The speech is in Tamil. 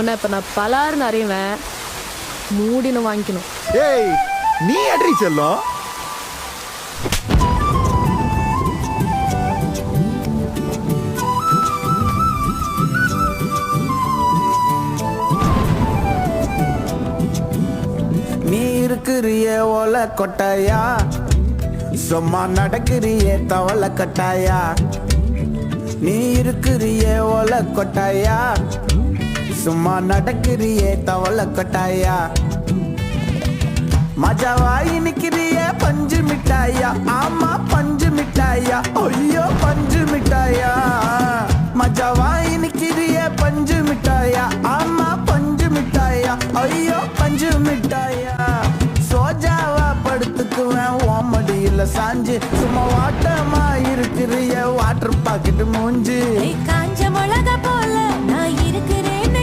உன்னை இப்ப நான் பலாருன்னு அறிவேன், மூடின்னு வாங்கிக்கணும். ஏய் நீ அட்ரி செல்லும். நீ இருக்கிறிய ஓலை கொட்டாயா, சும்மா நடக்கிறிய தவளை கட்டாயா. நீ இருக்கிறிய ஓலை கொட்டாயா, சும்மா நடக்கிறிய தவளை கட்டாயா. மஜாவாய் நிக்கிறிய பஞ்சு மிட்டாயா, ஆமா பஞ்சு மிட்டாயா, ஐயோ பஞ்சு மிட்டாயா. மஜாவாய் நிக்கிறிய பஞ்சு மிட்டாயா, ஆமா பஞ்சு மிட்டாயா, ஐயோ பஞ்சு மிட்டாயா. சோஜாவா படுத்துக்குவேன் ஓமடியில சாஞ்சு, சும்மா வாட்டமா இருக்கிறிய வாட்டர் பாக்கெட் மூஞ்சு. காஞ்ச மிளகா